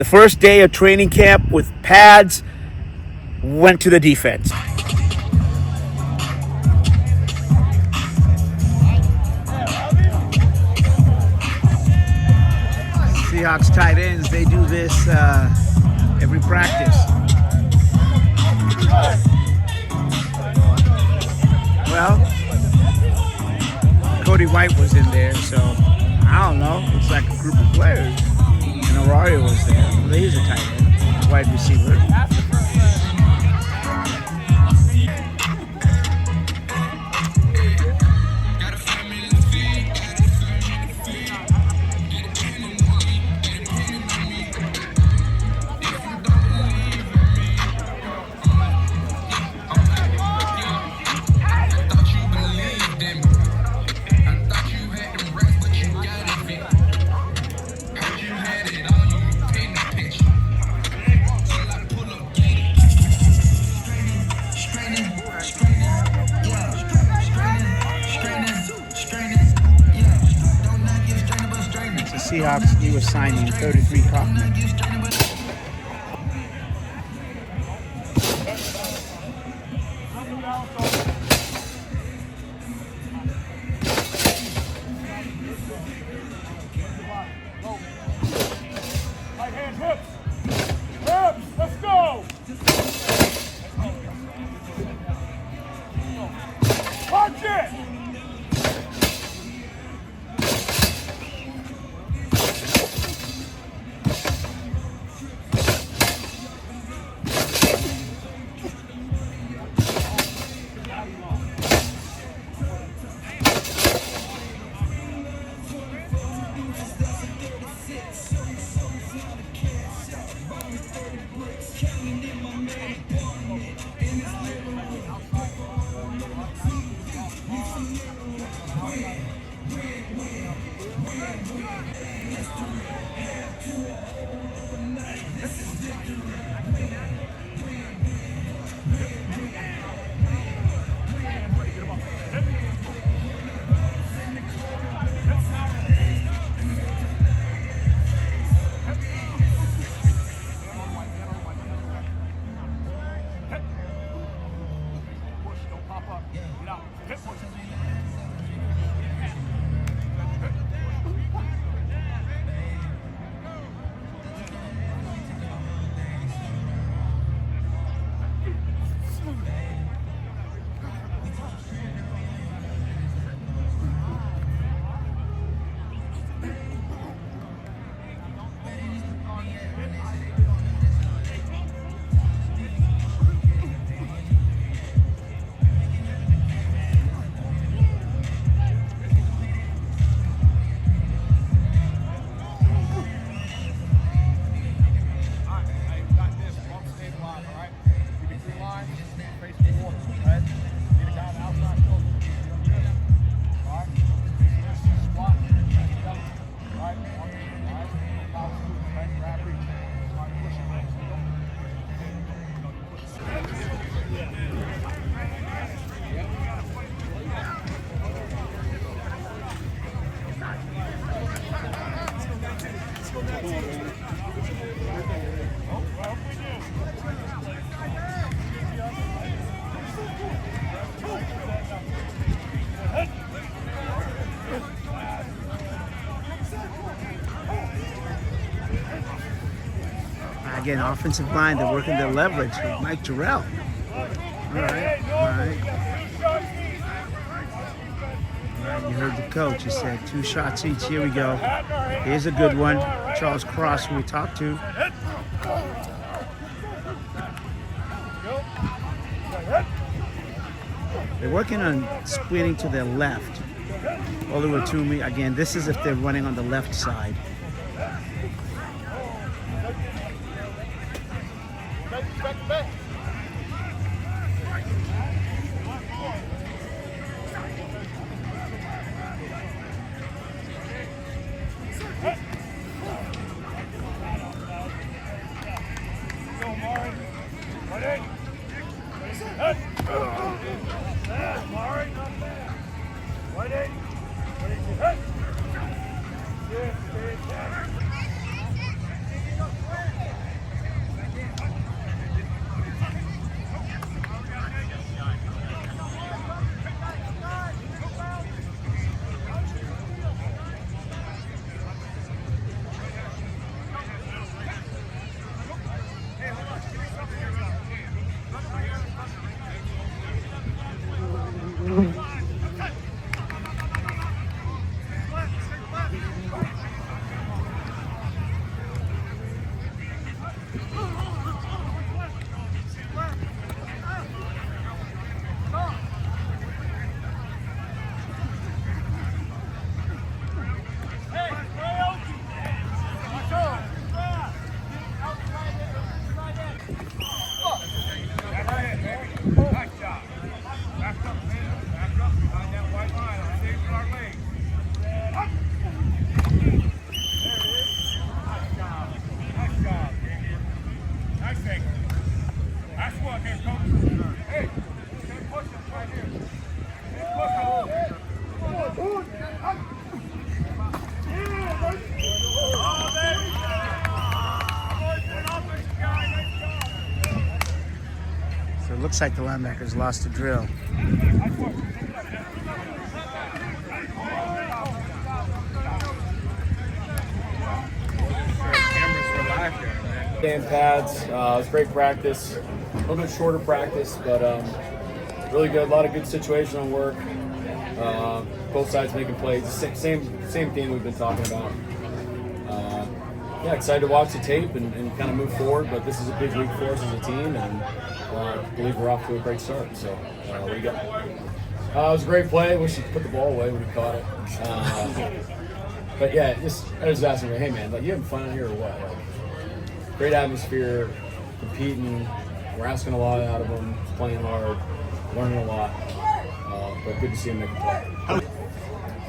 The first day of training camp with pads went to the defense. Seahawks tight ends, they do this every practice. Well, Cody White was in there, so I don't know. It's like a group of players. And Aurario was there. Well, he's a tight end, wide receiver. Seahawks, he was signing 33 Kaufman. Right hand hips. Hips, let's go. Punch it. Again, offensive line, they're working their leverage with Mike Jarrell. All right. You heard the coach. He said 2 shots each. Here we go. Here's a good one. Charles Cross, who we talked to. They're working on splitting to their left. Oliver Toomey, again, this is if they're running on the left side. Right, looks like the linebackers lost the drill. Game pads. It was great practice. A little bit shorter practice, but really good. A lot of good situational work. Both sides making plays. Same theme we've been talking about. Yeah, excited to watch the tape and kind of move forward. But this is a big week for us as a team, and I believe we're off to a great start. So, what do you got? It was a great play. Wish he put the ball away when he caught it. But yeah, I was asking, hey man, like, you having fun out here or what? Like, great atmosphere, competing. We're asking a lot out of him. He's playing hard, learning a lot. But good to see him make a play.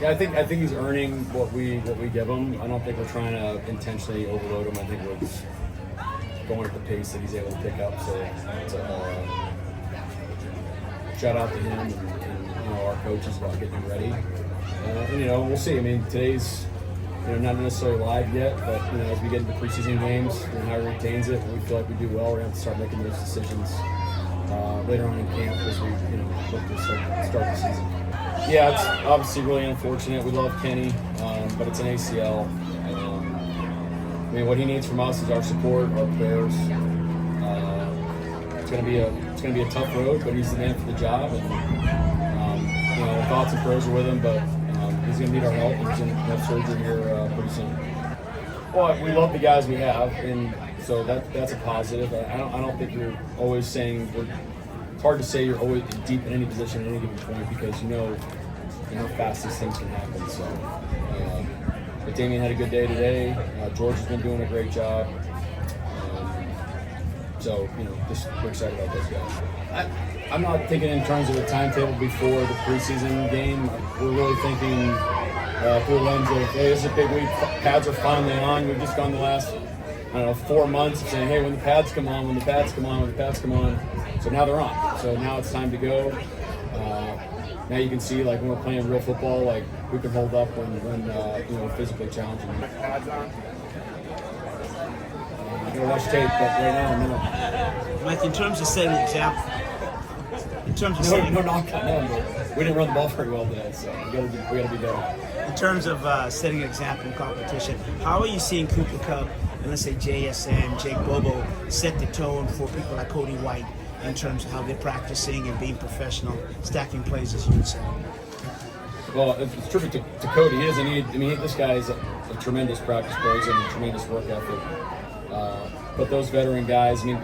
Yeah, I think he's earning what we give him. I don't think we're trying to intentionally overload him. I think we're just going at the pace that he's able to pick up. So shout out to him and our coaches about getting him ready. And we'll see. I mean, today's not necessarily live yet, but as we get into preseason games and how he retains it, we feel like we do well. We're going to have to start making those decisions later on in camp as we look to start the season. Yeah, it's obviously really unfortunate. We love Kenny, but it's an ACL. I mean, what he needs from us is our support, our prayers. It's going to be a tough road, but he's the man for the job, and thoughts and prayers are with him. But he's going to need our help. He's going to have surgery here pretty soon. Well, we love the guys we have, and so that's a positive. I don't think you're always saying it's hard to say you're always deep in any position at any given point because how fast these things can happen. So, but Damien had a good day today. George has been doing a great job. So just we're excited about those guys. I'm not thinking in terms of a timetable before the preseason game. We're really thinking through the lens of, hey, this is a big week. Pads are finally on. We've just gone the last 4 months of saying, hey, when the pads come on, when the pads come on, when the pads come on. So now they're on. So now it's time to go. Now you can see, like, when we're playing real football, like, who can hold up when physically challenging. Pads on. I'm going to watch tape, but right now, no. Mike, in terms of setting an example, No knock on them, but we didn't run the ball very well today, so we got to be better. in terms of setting an example in competition, how are you seeing Cooper Kupp and let's say JSN, Jake Bobo set the tone for people like Cody White in terms of how they're practicing and being professional, stacking plays, as you would say? Well, it's terrific to Cody. He doesn't need. I mean, this guy is a tremendous practice player and a tremendous work ethic. But those veteran guys, I mean,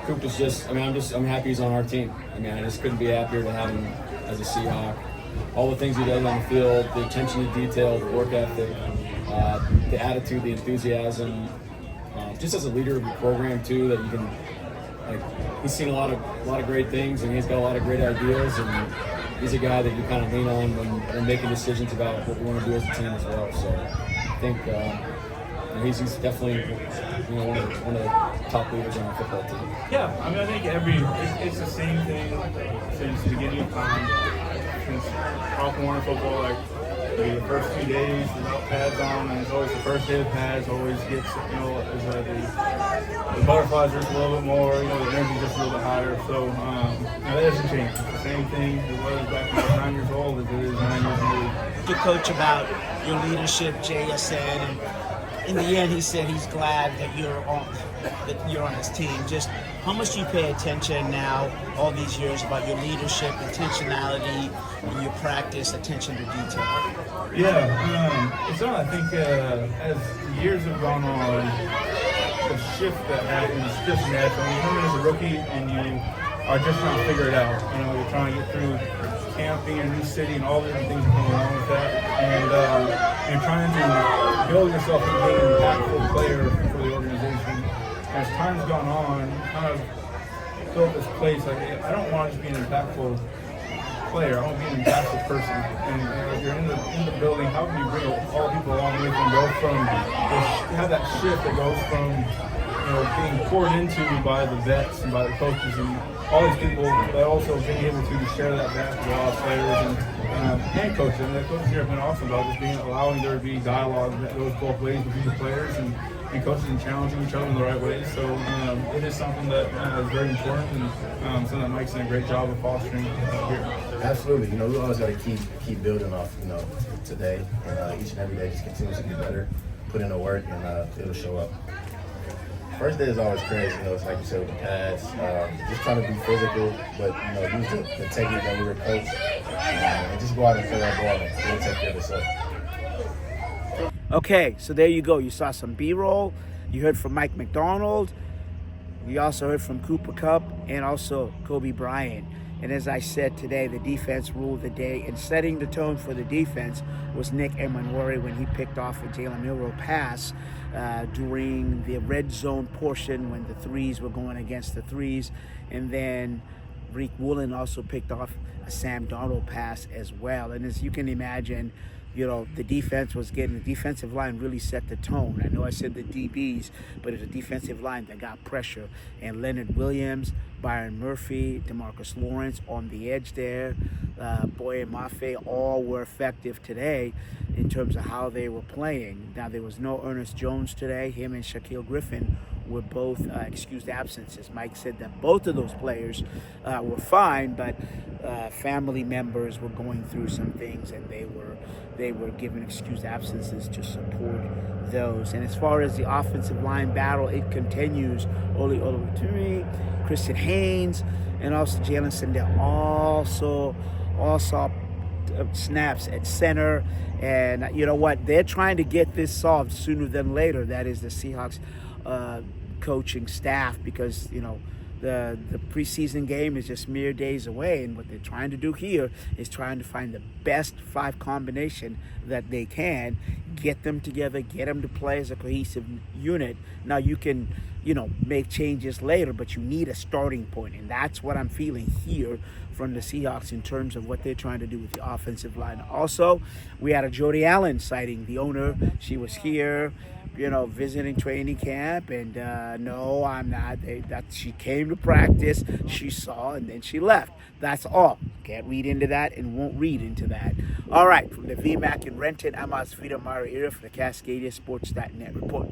Coop is just. I mean, I'm happy he's on our team. I mean, I just couldn't be happier to have him as a Seahawk. All the things he does on the field, the attention to detail, the work ethic, the attitude, the enthusiasm, just as a leader of the program too. That you can, like, he's seen a lot of great things, and he's got a lot of great ideas, and he's a guy that you kind of lean on when making decisions about what we want to do as a team as well. So I think he's definitely one of the top leaders on our football team. Yeah, I mean, I think it's the same thing since the beginning of time. Since sophomore football, like the first 2 days without pads on, and it's always the first day of pads always gets, the butterflies just a little bit more, the energy just a little bit higher. So that doesn't change. It's the same thing it was back when I was 9 years old as it is 9 years old. The coach about your leadership, JSN, and in the end, he said he's glad that you're on his team. Just how much do you pay attention now, all these years, about your leadership, intentionality, your practice, attention to detail? Yeah, so I think as the years have gone on, the shift that happens is just natural. You come in as a rookie and you are just trying to figure it out. You're trying to get through camp, being in a new city, and all the different things that come along with that. And you're trying to build yourself into being an impactful player for the organization. As time's gone on, kind of built this place. Like, I don't want to just be an impactful player. I want to be an impactful person. And if you're in the building, how can you bring all people along with you and go from have that shift that goes from being poured into by the vets and by the coaches and all these people, but also being able to share that back to all players and coaches. And the coaches here have been awesome about just allowing there to be dialogue that goes both ways between the players and and coaching and challenging each other in the right ways. So it is something that is very important, and something that Mike's done a great job of fostering here. Absolutely. You know, we always got to keep building off, you know, today, and each and every day just continues to be better, put in the work, and it'll show up. First day is always crazy, you know, it's like you said with the pads, just trying to be physical, but, you know, use the technique that we were coached, and just go out and play our ball and really take care of itself. Okay, so there you go. You saw some B-roll. You heard from Mike McDonald. You also heard from Cooper Kupp and also Kobe Bryant. And as I said today, the defense ruled the day. And setting the tone for the defense was Nick Emanwari when he picked off a Jalen Milroe pass during the red zone portion when the threes were going against the threes. And then Reek Woolen also picked off a Sam Darnold pass as well. And as you can imagine, you know, the defensive line really set the tone. I know I said the DBs, but it's a defensive line that got pressure. And Leonard Williams, Byron Murphy, DeMarcus Lawrence on the edge there, Boye Mafe, all were effective today in terms of how they were playing. Now, there was no Ernest Jones today. Him and Shaquille Griffin were both excused absences. Mike said that both of those players were fine, but family members were going through some things, and they were given excused absences to support those. And as far as the offensive line battle, it continues. Oli Oluwatimi, Christian Haynes, and also Jalen Sandell all saw snaps at center. And you know what? They're trying to get this solved sooner than later. That is the Seahawks coaching staff, because, you know, the preseason game is just mere days away, and what they're trying to do here is trying to find the best 5 combination that they can, get them together, get them to play as a cohesive unit. Now you can, you know, make changes later, but you need a starting point, and that's what I'm feeling here from the Seahawks in terms of what they're trying to do with the offensive line. Also, we had a Jody Allen sighting, the owner. She was here, you know, visiting training camp, and no, I'm not. She came to practice, she saw, and then she left. That's all. Can't read into that and won't read into that. All right, from the VMAC in Renton, I'm Asfida Mariira for the Cascadia Sports.net report.